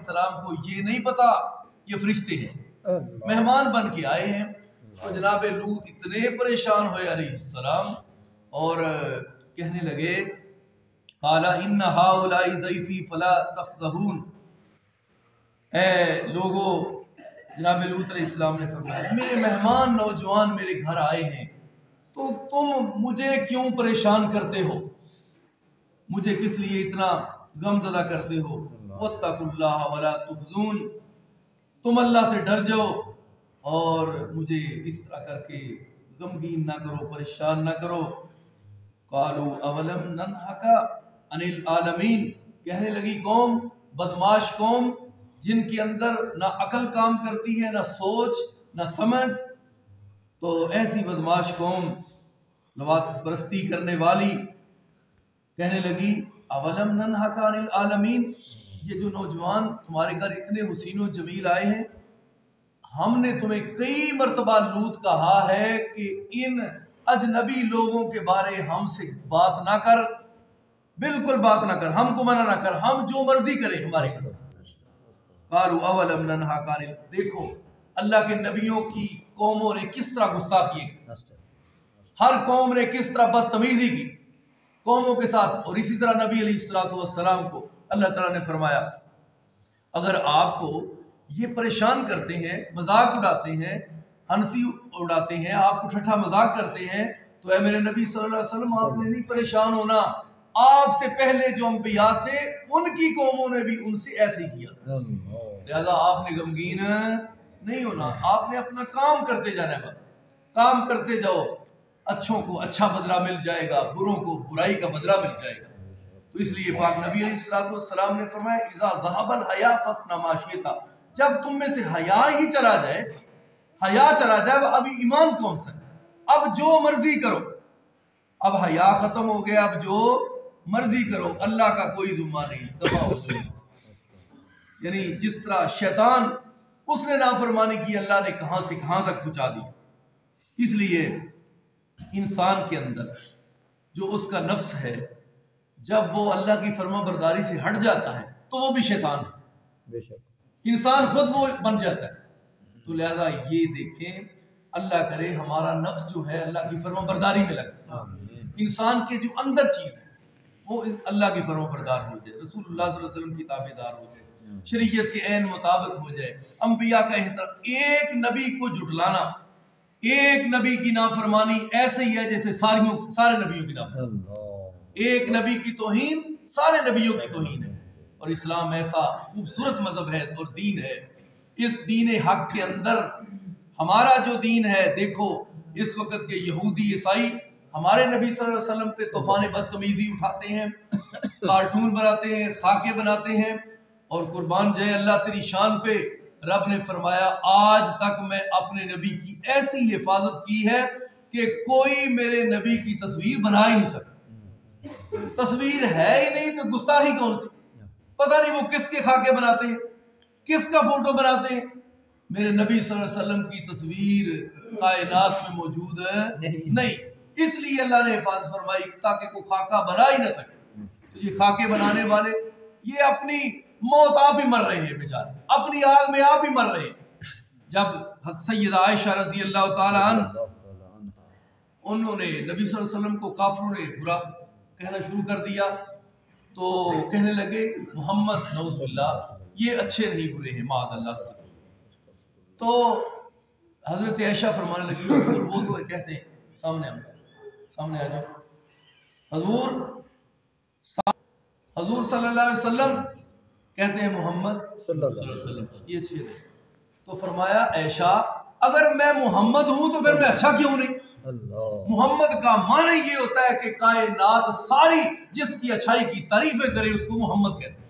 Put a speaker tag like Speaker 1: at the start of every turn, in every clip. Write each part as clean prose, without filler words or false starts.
Speaker 1: السلام کو یہ نہیں پتا یہ فرشتے ہیں، مہمان بن کے آئے ہیں۔ تو جناب لوط اتنے پریشان ہوئے علیہ السلام اور کہنے لگے قال ان هؤلاء ضیفی فلا تفضحون، اے لوگو، جناب لوط علیہ السلام نے فرمایا میرے مہمان نوجوان میرے گھر آئے ہیں تو تم مجھے کیوں پریشان کرتے ہو، مجھے کس لیے اتنا غم زدہ کرتے ہو؟ واتقوا اللہ ولا تخزون، تم اللہ سے ڈر جاؤ اور مجھے اس طرح کر کے غمگین نہ کرو، پریشان نہ کرو۔ قالوا اولم ننہک عن العالمین، کہنے لگی قوم، بدماش قوم جن کے اندر نہ عقل کام کرتی ہے، نہ سوچ، نہ سمجھ، تو ایسی بدماش قوم لواط پرستی کرنے والی کہنے لگی اولم ننہک عن العالمین، یہ جو نوجوان تمہارے گھر اتنے حسین و جمیل آئے ہیں، ہم نے تمہیں کئی مرتبہ لوط کہا ہے کہ ان اجنبی لوگوں کے بارے ہم سے بات نہ کر، بالکل بات نہ کر، ہم کو منع نہ کر، ہم جو مرضی کریں ہماری طرف۔ قالوا اولم ننہک عن، دیکھو اللہ کے نبیوں کی قوموں نے کس طرح گستاخی کی، ہر قوم نے کس طرح بدتمیزی کی قوموں کے ساتھ، اور اسی طرح نبی علیہ السلام کو اللہ تعالیٰ نے فرمایا اگر آپ کو یہ پریشان کرتے ہیں، مذاق اڑاتے ہیں، ہنسی اڑاتے ہیں، آپ کو ٹھٹھا مذاق کرتے ہیں، تو اے میرے نبی صلی اللہ علیہ وسلم آپ نے نہیں پریشان ہونا، آپ سے پہلے جو انبیاء تھے ان کی قوموں نے بھی ان سے ایسے ہی کیا، لہذا آپ نے غمگین نہیں ہونا، آپ نے اپنا کام کرتے جانا ہے، بس کام کرتے جاؤ، اچھوں کو اچھا بدلہ مل جائے گا، بروں کو برائی کا بدلہ مل جائے گا۔ تو اس لیے پاک نبی علیہ السلام نے فرمایا اذا ذهب الحیا فاصنع ما شئت، جب تم میں سے حیا ہی چلا جائے، حیا چلا جائے، ابھی ایمان کون سا ہے، اب جو مرضی کرو، اب حیا ختم ہو گیا، اب جو مرضی کرو، اللہ کا کوئی ذمہ نہیں، دفاع ہو گئی۔ یعنی جس طرح شیطان اس نے نافرمانی کی، اللہ نے کہاں سے کہاں تک پہنچا دی۔ اس لیے انسان کے اندر جو اس کا نفس ہے، جب وہ اللہ کی فرما برداری سے ہٹ جاتا ہے تو وہ بھی شیطان ہے، بے شک انسان خود وہ بن جاتا ہے۔ تو لہذا یہ دیکھیں، اللہ کرے ہمارا نفس جو ہے اللہ کی فرما برداری میں لگ جائے، انسان کے جو اندر چیز ہے وہ اللہ کی فرما بردار ہو جائے، رسول اللہ صلی اللہ علیہ وسلم کی تابع دار ہو جائے، شریعت کے عین مطابق ہو جائے، انبیاء کا احترام۔ ایک نبی کو جھٹلانا، ایک نبی کی نافرمانی ایسے ہی ہے جیسے سارے نبیوں کی نافرمانی، ایک نبی کی توہین سارے نبیوں کی توہین ہے۔ اور اسلام ایسا خوبصورت مذہب ہے اور دین ہے، اس دین حق کے اندر ہمارا جو دین ہے، دیکھو اس وقت کے یہودی عیسائی ہمارے نبی صلی اللہ علیہ وسلم پہ طوفان بدتمیزی اٹھاتے ہیں، کارٹون بناتے ہیں، خاکے بناتے ہیں، اور قربان جائے اللہ تیری شان پہ، رب نے فرمایا آج تک میں اپنے نبی کی ایسی حفاظت کی ہے کہ کوئی میرے نبی کی تصویر بنا ہی نہیں سکتا، تصویر ہے ہی نہیں تو گستاخی کون سی، پتہ نہیں وہ کس کے خاکے بناتے ہیں، کس کا فوٹو بناتے ہیں، میرے نبی صلی اللہ علیہ وسلم کی تصویر کائنات میں موجود نہیں، اس لیے اللہ نے حفاظت فرمائی تاکہ کوئی خاکہ بنا ہی نہ سکے۔ تو یہ خاکے بنانے والے یہ اپنی موت آپ ہی مر رہے ہیں بیچارے، اپنی آگ میں آپ ہی مر رہے ہیں۔ جب سیدہ عائشہ رضی اللہ تعالی عنہ انہوں نے نبی صلی اللہ علیہ وسلم کو کافروں نے برا کہنا شروع کر دیا تو کہنے لگے محمد نعوذ باللہ یہ اچھے نہیں برے ہیں معاذ اللہ سے، تو حضرت عائشہ فرمانے لگی حضور وہ تو کہتے ہیں سامنے آ جاؤ، حضور صلی اللہ علیہ وسلم کہتے ہیں محمد صلی اللہ علیہ وسلم یہ اچھے ہیں، تو فرمایا عائشہ اگر میں محمد ہوں تو پھر میں اچھا کیوں نہیں؟ محمد کا معنی یہ ہوتا ہے کہ کائنات ساری جس کی اچھائی کی تعریفیں کرے اس کو محمد کہتے ہیں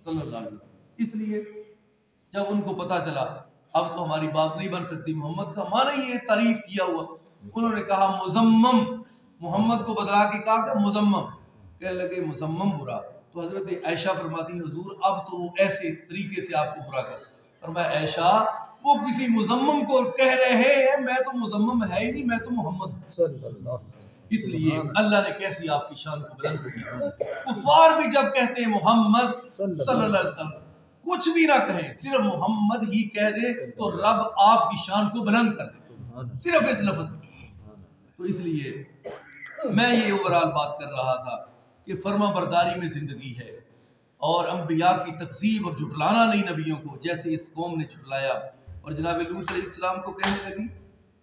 Speaker 1: صلی اللہ علیہ وسلم۔ اس لیے جب ان کو پتا چلا اب تو ہماری بات نہیں بن سکتی، محمد کا معنی یہ تعریف کیا ہوا، انہوں نے کہا مزمم، محمد کو بدلا کے کہا کہ مزمم، کہنے لگے مزمم برا، تو حضرت عائشہ فرماتی حضور اب تو وہ ایسے طریقے سے آپ کو برا کر، فرمایا عائشہ وہ کسی مزمم کو کہہ رہے ہیں، میں تو مزمم ہے ہی نہیں، میں تو محمد ہوں۔ اس لیے اللہ نے کیسی آپ کی شان کو بلند کیا، کفار بھی جب کہتے ہیں محمد صلی اللہ علیہ وسلم کچھ بھی نہ کہیں، صرف محمد ہی کہہ دے تو رب آپ کی شان کو بلند کر دے، صرف اس لفظ میں۔ تو اس لیے میں یہ اوورال بات کر رہا تھا کہ فرما برداری میں زندگی ہے، اور انبیاء کی تکذیب اور جھٹلانا نہیں نبیوں کو، جیسے اس قوم نے جھٹلایا اور جناب لوط علیہ السلام کو کہنے لگی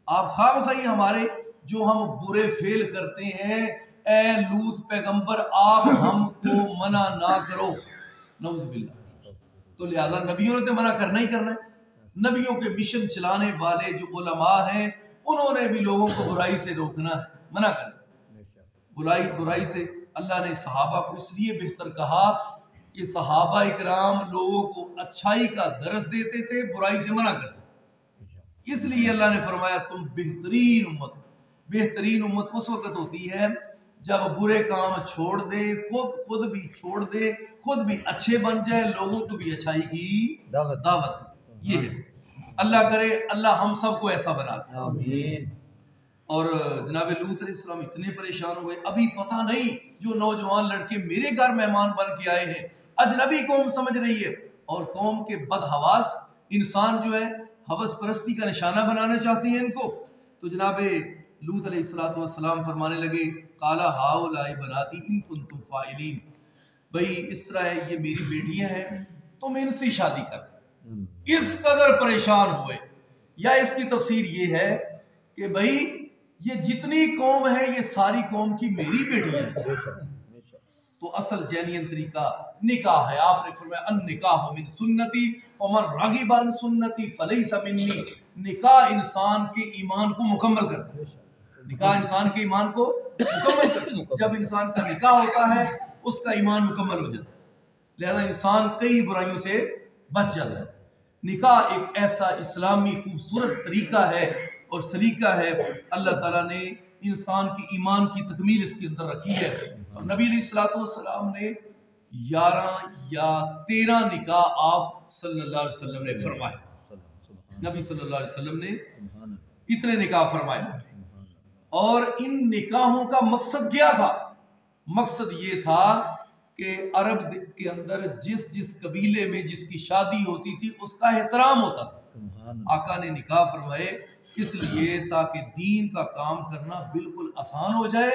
Speaker 1: آپ خواہ مخواہ ہمارے جو ہم برے فعل کرتے ہیں، اے لوط پیغمبر آپ ہم کو منع نہ کرو، نعوذ باللہ۔ تو لہذا نبیوں نے تو منع کرنا ہی کرنا ہے، نبیوں کے مشن چلانے والے جو علماء ہیں انہوں نے بھی لوگوں کو برائی سے روکنا ہے، منع کرنا، برائی سے۔ اللہ نے صحابہ کو اس لیے بہتر کہا کہ صحابہ اکرام لوگوں کو اچھائی کا درس دیتے تھے، برائی سے منع کرتے، اس لیے اللہ نے فرمایا تم بہترین امت۔ بہترین امت اس وقت ہوتی ہے جب برے کام چھوڑ دے، خود بھی چھوڑ دے، خود بھی اچھے بن جائے، لوگوں کو بھی اچھائی کی دعوت دے۔ یہ ہے، اللہ کرے اللہ ہم سب کو ایسا بنا دے، آمین۔ اور جناب لوط علیہ السلام اتنے پریشان ہوئے، ابھی پتہ نہیں جو نوجوان لڑکے میرے گھر مہمان بن کے آئے ہیں اجنبی قوم سمجھ رہی ہے، اور قوم کے بدحواس انسان جو ہے حوث پرستی کا نشانہ بنانا چاہتے ہیں ان کو۔ تو جناب لوط علیہ السلام فرمانے لگے قالا ہؤلاء بناتی ان کنتم فاعلین، بھئی اس طرح ہے یہ میری بیٹیاں ہیں تم ان سے شادی کر۔ اس قدر پریشان ہوئے، یا اس کی تفسیر یہ ہے کہ بھئی یہ جتنی قوم ہے یہ ساری قوم کی میری بیٹیاں ہیں۔ تو اصل جینین طریقہ نکاح ہے، آپ نے فرمایا النکاح من سنتی ومن رغب عن سنتی فلیس منی۔ نکاح انسان کے ایمان کو مکمل کرتا ہے، نکاح انسان کے ایمان کو مکمل کرتا ہے۔ جب انسان کا نکاح ہوتا ہے اس کا ایمان مکمل ہو جاتا ہے، لہذا انسان کئی برائیوں سے بچ جاتا ہے۔ نکاح ایک ایسا اسلامی خوبصورت طریقہ ہے اور سلیقہ ہے، اللہ تعالیٰ نے انسان کی ایمان کی تکمیل اس کے اندر رکھی ہے۔ اور نبی علیہ السلام نے 11 یا 13 نکاح آپ صلی اللہ علیہ وسلم نے فرمائے، نبی صلی اللہ علیہ وسلم نے اتنے نکاح فرمائے۔ اور ان نکاحوں کا مقصد کیا تھا؟ مقصد یہ تھا کہ عرب کے اندر جس قبیلے میں جس کی شادی ہوتی تھی اس کا احترام ہوتا تھا۔ آقا نے نکاح فرمائے اس لیے تاکہ دین کا کام کرنا بالکل آسان ہو جائے،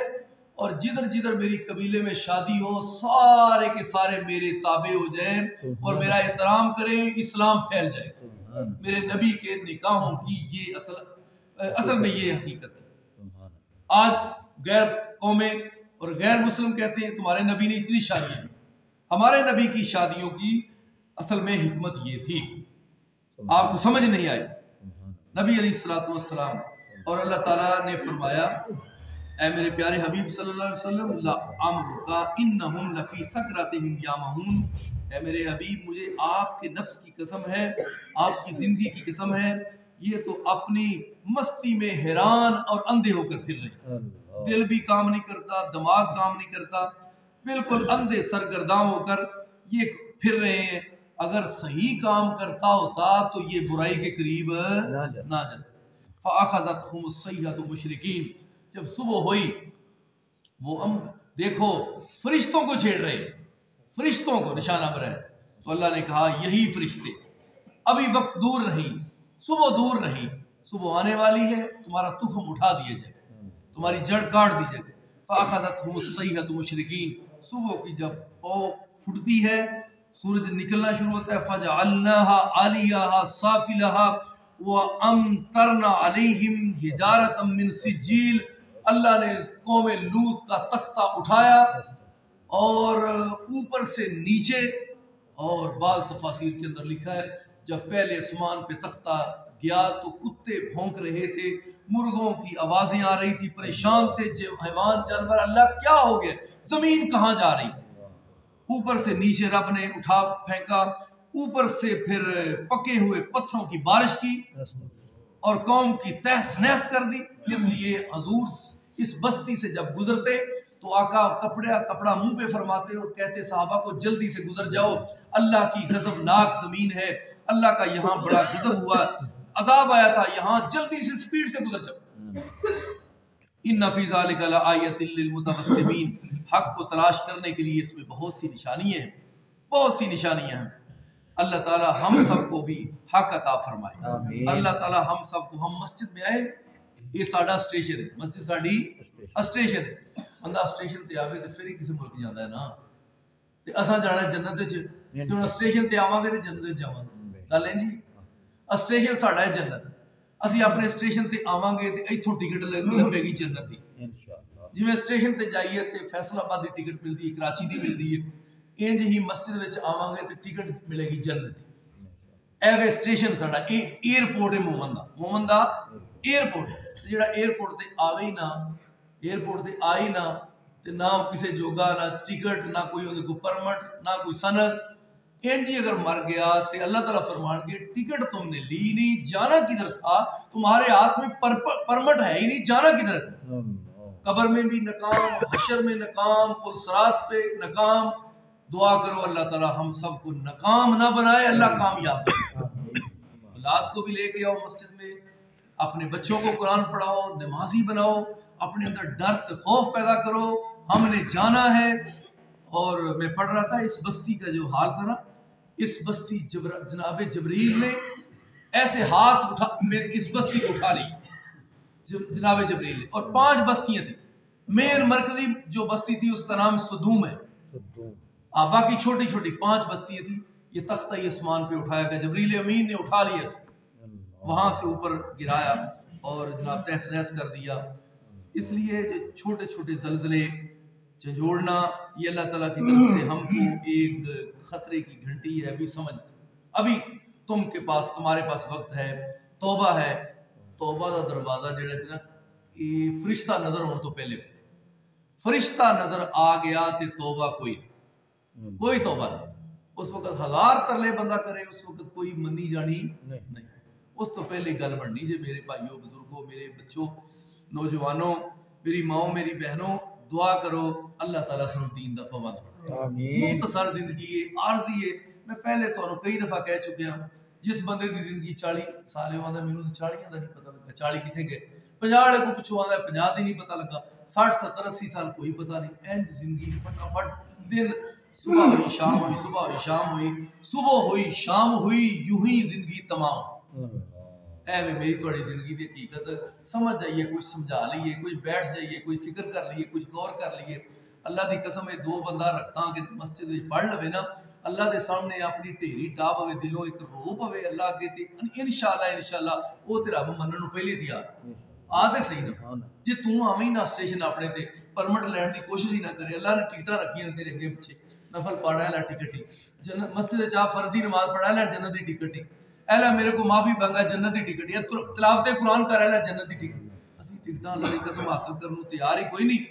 Speaker 1: اور جدھر جدھر میری قبیلے میں شادی ہو سارے کے سارے میرے تابع ہو جائیں اور میرا احترام کریں، اسلام پھیل جائے۔ میرے نبی کے نکاحوں کی یہ اصل میں یہ حقیقت ہے۔ آج غیر قومیں اور غیر مسلم کہتے ہیں تمہارے نبی نے اتنی شادیاں کی، ہمارے نبی کی شادیوں کی اصل میں حکمت یہ تھی، آپ کو سمجھ نہیں آئی۔ نبی علیہ السلام اور اللہ تعالیٰ نے فرمایا اے میرے پیارے حبیب صلی اللہ علیہ وسلم لعمرک انہم لفی سکرتہم یعمہون، اے میرے حبیب مجھے آپ کے نفس کی قسم ہے، آپ کی زندگی کی قسم ہے، یہ تو اپنی مستی میں حیران اور اندھے ہو کر پھر رہے ہیں، دل بھی کام نہیں کرتا، دماغ کام نہیں کرتا، بالکل اندھے سرگرداں ہو کر یہ پھر رہے ہیں۔ اگر صحیح کام کرتا ہوتا تو یہ برائی کے قریب نہ جاتا۔ فَأَخَذَتْهُمُ الصَّيْحَةُ مُشْرِكِينَ، جب صبح ہوئی وہ دیکھو فرشتوں کو چھیڑ رہے، فرشتوں کو نشانہ بنائے، تو اللہ نے کہا یہی فرشتے، ابھی وقت دور نہیں، صبح دور نہیں، صبح آنے والی ہے، تمہارا تخم اٹھا دیا جائے، تمہاری جڑ کاٹ دی جائے۔ فَأَخَذَتْهُمُ الصَّيْحَةُ مُشْرِكِينَ، صبح کی جب پاؤ پھٹتی ہے، سورج نکلنا شروع ہوتا ہے، فَجَعَلْنَاهَا عَلِيَهَا سَافِلَهَا وَأَمْطَرْنَا عَلَيْهِمْ حِجَارَةً مِّن سِجِّيلٍ، اللہ نے قوم لوط کا تختہ اٹھایا اور اوپر سے نیچے، اور بعض تفاسیر کے اندر لکھا ہے جب پہلے آسمان پہ تختہ گیا تو کتے بھونک رہے تھے، مرغوں کی آوازیں آ رہی تھی، پریشان تھے حیوان جانور، اللہ کیا ہو گیا، زمین کہاں جا رہی؟ اوپر سے نیچے رب نے اٹھا پھینکا، اوپر سے پھر پکے ہوئے پتھروں کی بارش کی اور قوم کی تہس نہس کر دی۔ اس لیے حضور اس بستی سے جب گزرتے تو آقا کپڑا منہ پہ فرماتے اور کہتے صحابہ کو جلدی سے گزر جاؤ، اللہ کی غضبناک زمین ہے، اللہ کا یہاں بڑا غضب ہوا، عذاب آیا تھا، یہاں جلدی سے سپیڈ سے گزر جاؤ۔ ان فی ذلک لآیۃ للمتوسمین، حق کو تلاش کرنے کے لیے اس میں بہت سی نشانیاں ہیں، بہت سی نشانیاں ہیں۔ اللہ تعالی ہم سب کو بھی حق عطا فرمائے. اللہ تعالی ہم سب کو, ہم مسجد میں آئے, یہ ساڈا اسٹیشن ہے, مسجد ساڈی اسٹیشن ہے. بندہ اسٹیشن تے آوے تے پھر ہی کسی ملک جاندا ہے نا, تے اساں جانا جنت وچ, تے ہن اسٹیشن تے آواں گے تے جنت وچ جاواں گے. گل ہے جی, اسٹیشن ساڈا ہے جنت. اسی اپنے اسٹیشن تے آواں گے تے ایتھوں ٹکٹ لگے گی جنت دی. جی میں اسٹیشن تے جائیے تے فیصل آباد دی ٹکٹ ملتی ہے, کراچی دی ملتی ہے, انج ہی مسجد وچ آواں گے تے ٹکٹ ملے گی جنت دی. ایوے اسٹیشن ساڈا ایئرپورٹ ہے مومن دا, مومن دا ایئرپورٹ ہے. جڑا ایئرپورٹ تے آوے ہی نہ, ایئرپورٹ تے آئی نہ, تے نہ کسے جوگا, نہ ٹکٹ, نہ کوئی اودے کو پرمٹ, نہ کوئی سند, انج ہی اگر مر گیا تے اللہ تعالیٰ فرمان گے ٹکٹ تم نے لی نہیں, جانا کدھر تھا, تمہارے ہاتھ میں پرمٹ ہے ہی نہیں, جانا کدھر تھا. قبر میں بھی ناکام, حشر میں ناکام, پل صراط پہ ناکام. دعا کرو اللہ تعالیٰ ہم سب کو ناکام نہ بنائے, اللہ کامیاب. اولاد کو بھی لے کے آؤ مسجد میں, اپنے بچوں کو قرآن پڑھاؤ, نمازی بناؤ, اپنے اندر ڈر خوف پیدا کرو, ہم نے جانا ہے. اور میں پڑھ رہا تھا اس بستی کا جو حال تھا نا, اس بستی جناب جبریل نے ایسے ہاتھ اٹھا, اس بستی کو اٹھا لی جناب جبریل نے, اور 5 بستیاں تھیں. مین مرکزی جو بستی تھی اس کا نام صدوم ہے, باقی چھوٹی چھوٹی 5 بستیاں تھیں. یہ تختہ ہی اسمان پہ اٹھایا گیا, جبریل امین نے اٹھا لیا اس کو, وہاں سے اوپر گرایا اور جناب تہس نہس کر دیا. اس لیے جو چھوٹے چھوٹے زلزلے جھنجھوڑنا, یہ اللہ تعالیٰ کی طرف سے ہم کو ایک خطرے کی گھنٹی ہے. ابھی سمجھ, ابھی تم کے پاس, تمہارے پاس وقت ہے, توبہ ہے. توبہ کا دروازہ جڑا ہے نا, یہ فرشتہ نظر ہونے تو پہلے, فرشتہ نظر آ گیا تے توبہ کوئی توبہ نہیں. اس وقت 1000 ترلے بندہ کرے, اس وقت کوئی منی جانی نہیں. اس تو پہلے گل بننی جے میرے بھائیوں, بزرگوں, میرے بچوں, نوجوانوں, میری ماؤں, میری بہنوں, دعا کرو اللہ تعالیٰ سن دین دا پابند. مختصر زندگی ہے, عارضی ہے. میں پہلے تو کئی دفعہ کہہ چکے ہوں, جس بندے دی زندگی 40 سال ہوتا ہے, مینوں 40 دا نہیں پتہ لگا 40 کتنے گئے, 50 والے کو پوچھو آتا ہے 50 دی نہیں پتہ لگا, 60 70 80 سال کوئی پتہ نہیں. انج زندگی فٹافٹ دن, صبح ہوئی شام ہوئی, صبح ہوئی شام ہوئی, صبح ہوئی شام ہوئی, یوں ہی زندگی تمام. اے میری تھوڑی زندگی دی حقیقت سمجھ جائیے, کچھ سمجھا لیے, کچھ بیٹھ جائیے, کچھ فکر کر لیے, کچھ غور کر لیے. اللہ دی قسم ہے 2 بندہ رکھتا کہ مسجد میں پڑھ لوے نا, اللہ دے سامنے اپنی ٹھیری ٹاپ ہوئے, دلوں ایک رو پوے اللہ کے تے, انشاءاللہ وہ تے رب منن نو پہلے دیا آدھے صحیح نا. جی تو آویں نہ اسٹیشن اپنے تے پرمٹ لین دی کوشش ہی نہ کرے, اللہ نے ٹکٹاں رکھیاں تیرے اگے پیچھے, نفل پڑھا ہے ٹکٹ ہی, مسجد چاہ فرضی نماز پڑھا ہے جنت دی ٹکٹ ہی, اہلا میرے کو معافی مانگا جنت دی ٹکٹ, یا تلاوت قرآن کر رہا ہے جنت دی ٹکٹ. اسی ٹکٹاں اللہ دی قسم حاصل کرنے تیار ہی کوئی نہیں.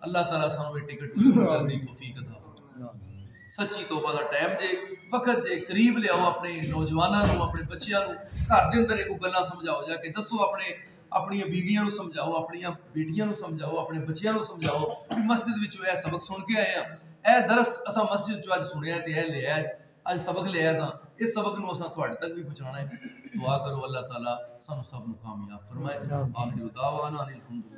Speaker 1: اللہ تعالیٰ سانو یہ ٹکٹ حاصل کرنے دی توفیق عطا فرمائے. سچی توبہ دا ٹائم جے, وقت جے, قریب لے آؤ اپنے نوجواناں نو, اپنے بچیاں نو, گھر دے اندر ایک گلاں سمجھاؤ, جا کے دسو اپنی بیویاں نو سمجھاؤ, اپنی بیٹیاں نو سمجھاؤ, اپنے بچیاں نو سمجھاؤ کہ مسجد وچ اے سبق سن کے آئے ہیں, اے درس اساں مسجد چ اج سنیا تے اے لے آئے, اج سبق لے آیا تھا, اس سبق نو اساں تواڈے تک بھی پہنچانا ہے. دعا کرو اللہ تعالیٰ سانو سب نو کامیاب فرمائے. آخر دعوانا الحمدللہ.